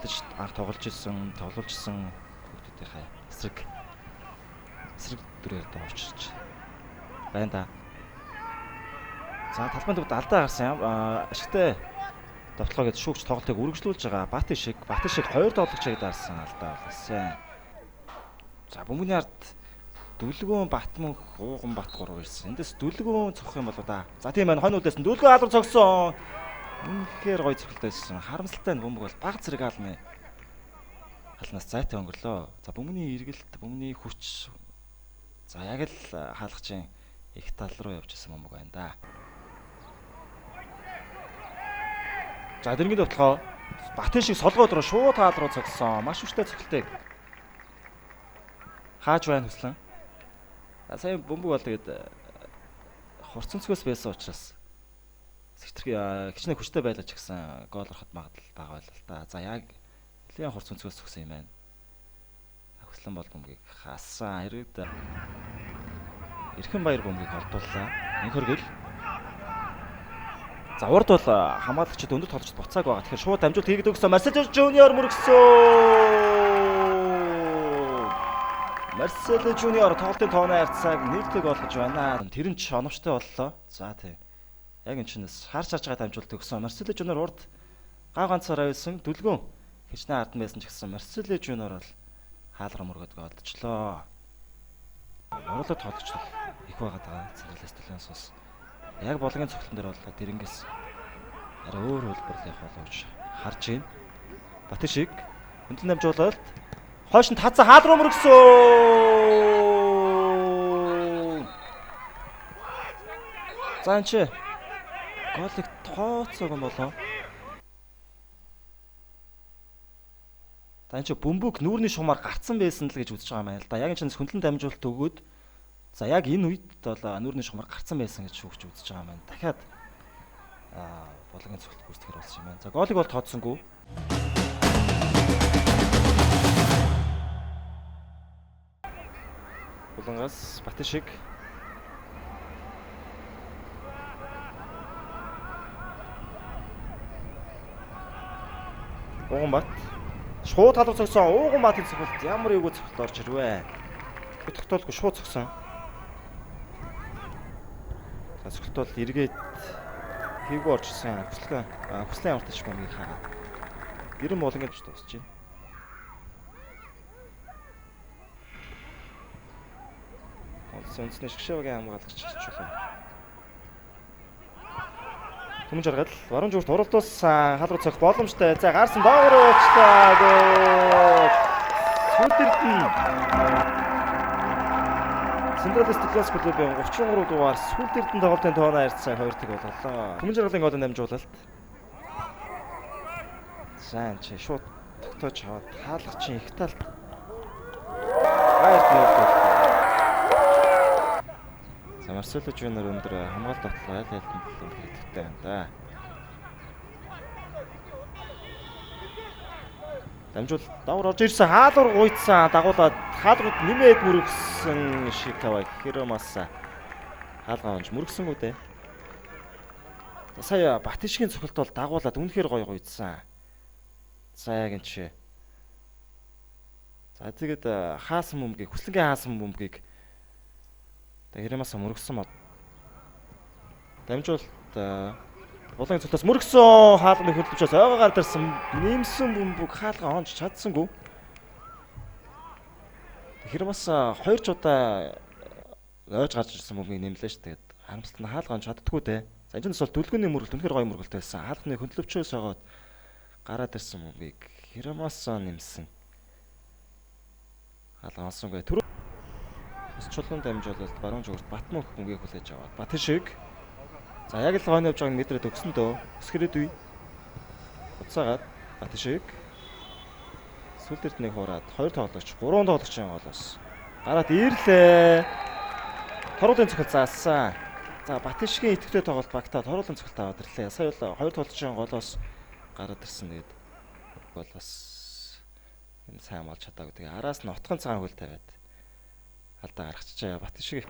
худалдаж анх тоглож ирсэн хүмүүсийнхээ эсрэг дүрээр дуурчирч байна да. За талбайн төвд алдаа гарсан юм. Ашигтай довтлогоо гэж шүүгч тоглолтыг үргэлжлүүлж байгаа. Баты шиг 2 тоглогчийг дарсан алдаа болсон. За бөмбөгийн ард Дүлгөөн Батмөн Ууган Бат 3 ирсэн. Эндээс Дүлгөөн цогох юм болоо да. За тийм байна. Хонь үлдээсэн. Дүлгөөн алдар цогсон. Үнэхээр гоё цогцолтойсэн. Харамсалтай нь бөмбөг бол баг зэрэг алны алнаас зайтай өнгөрлөө. За бөмбөний эргэлт, бөмбөний хүч. За яг л хаалгачин их тал руу явж исэн бөмбөг байна да. За дэргийн довтлогоо Батын шиг солгоод руу шууд хаал руу цогсон. Маш хүчтэй цогцолтыг хааж байна хүслэн. Сайн бөмбөг бол тэгээд хурцэнцгөөс байсан учраас хичнээн хүчтэй байлаа ч гэсэн гол ороход магадлал бага байлаа л та. За яг нэлийн хурцэнцгөөс төгсөн юм байна. Хүслэн бол бөмбөгийг хаасан. Эрхэн баяр бөмбөгийг олдууллаа. Инх хөргөл. За урд бол хамгаалагчид өндөр тоглогчд буцааг байгаа. Тэгэхээр шууд дамжуулт хийгээд өгсөн. Марсело Жуниор мөргсөн. Марсело Жуниор тоглолтын тооны харьцааг нээлттэй болгож байна. Тэр нь ч оновчтой боллоо. За тийм. Яг энэ чинээс харж байгаа дамжуулт өгсөн. Марсело Жуниор урд ганцаараа байсан. Дүлгөөн хичнээн ард байсан ч гэсэн Марсело Жуниор бол хаалга мөргөд голдчихлоо. Орлоо тоглогч их байгаад байгаа. Цэнгэлээс төлөөс яг болгоны цогцлон дээр бол дэрэнгээс арай өөр хөлбөрлөх явах болов гэж харж байна. Бат шиг хөндлөн дамжуулалт хойш нь тазаа хаал руу мөргсөн. За энэ чи голыг тооцоог юм болоо. За энэ чи бөмбөг нүүрний шугамар гарцсан байсан л гэж үзэж байгаа юм байна л да. Яг энэ чинь хөндлөн дамжуулалт өгөөд за яг энэ үед бол нүүрний шугамар гарцсан байсан гэж шүүгч үзэж байгаа юм байна. Дахиад болгоны цогцолт гүйцэтгэр болсон юм байна. За голыг бол тооцсонгүй. Булангаас Бат шиг Ууган Бат шууд халуун цогсон. Ууган Батын цогцолт ямар эвгүй цогцолт орж ирвэ. Тогтоолгүй шууд цогсон. За цогцолт бол эргээд хийгүү орчихсан. Хүслийн амартай ч бомбыг хаагаад 90 болгоны гэж дуусч байна. Үндэсний шгшээгийн хамгаалагч хичүүлээ. Түмэн жаргал баруун зүгт уралдуулсан хаалга цогх боломжтой. За гарсан доогуур уучлаа. Сүлдэртэн Централист класс клубын 33 дугаар сүлдэртэн тоглолтын тооны харьцаа 2-1 боллоо. Түмэн жаргалын голын дамжуулалт. За энэ чи шууд тогтоож аваад хаалгачин их талд за Марсело Жуниор өндөр хамгаалалт тоглоо аль аль нь хэрэгтэй байна да. Дамжуул давар орж ирсэн хаалгар гуйцсан дагуулад хаалгууд нэмээд мөргсөн шиг тавай Хиромас хаалгаа онж мөргсөнгүү дээ. Сая Батишгийн цогцолт бол дагуулад үнэхээр гоё гуйцсан. За яг энэ чи. За тэгээд хаасан бөмбөгийг хүслэнгийн хаасан бөмбөгийг Хиромас мөргсөн мод. Дамжуулт Булан цогцолтоос мөргсөн хаалганы хөдөлгөөс ойгоор дарсан нэмсэн бөмбөг хаалга онж чадсангүй. Хиромас 2 ч удаа ойж гарч ирсэн бөмбөгийг нэмлээ ш. Тэгээд харамсалт нь хаалга онж чаддгүй дээ. За энэ ч бас дүлгөөний мөргөлт үнэхээр гоё мөргөлт байсан. Хаалганы хөдөлгөөс ойгоод гараад ирсэн бөмбөгийг Хиромас нэмсэн. Хаалга онсонгүй. Чулуун дамжуулалт баруун зүгт Батмөн бөмбөгийг хүлээж аваад Бат шиг за яг л хойно явж байгааг мэдрээд өгсөн дөө. Өсгөрөөд үе. Буцаагаад Бат шиг сүлдэртнийг хураад 2 тоглогч 3 тоглогчийн голоос гараад ирлээ. Торуулын цогцол заасан. За Бат шигийн идэвхтэй тоглолт багтаад торуулын цогцолт аваад ирлээ. Сая бол 2 тоглогчийн голоос гараад ирсэн тэгээд бол бас энэ сайн болж чадаагүй. Тэгээ араас нь отхон цагаан хөл тавиад алдаа гаргачихжээ. Бат шиг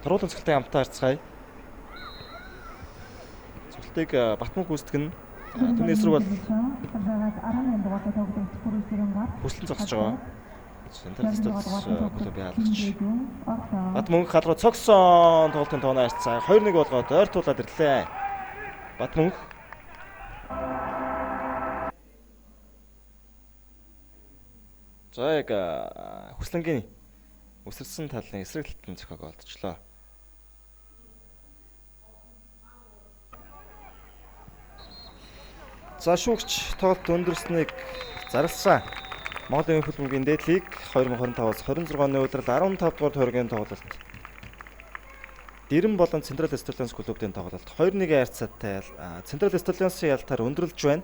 торуулын цогцолтын амтаа харцгаая. Цогцолтыг Батмөн гүйцэтгэн Түүний эсрэг бол хүслэн зогсож байгаа. Централист клуб яалагч. Батмөнх хал руу цогсон тоглолтын тооноо харьцаа 2-1 болгоод ойртуулаад ирлээ. Батмөнх за яг хүслэнгийн өсөрсөн талын эсрэг талын зохиог олдчихлоо. За шүүгч тоглолт өндөрснийг зарласан. Монголын хөлбөмбөгийн дээдлийг 2025-аас 26 оны улирал 15 дугаар тойргийн тоглолт. Дэрэм болон Централ Столианс клубын тоглолт 2-1 харьцаатай Централ Столиансын ялтаар өндөрлөж байна.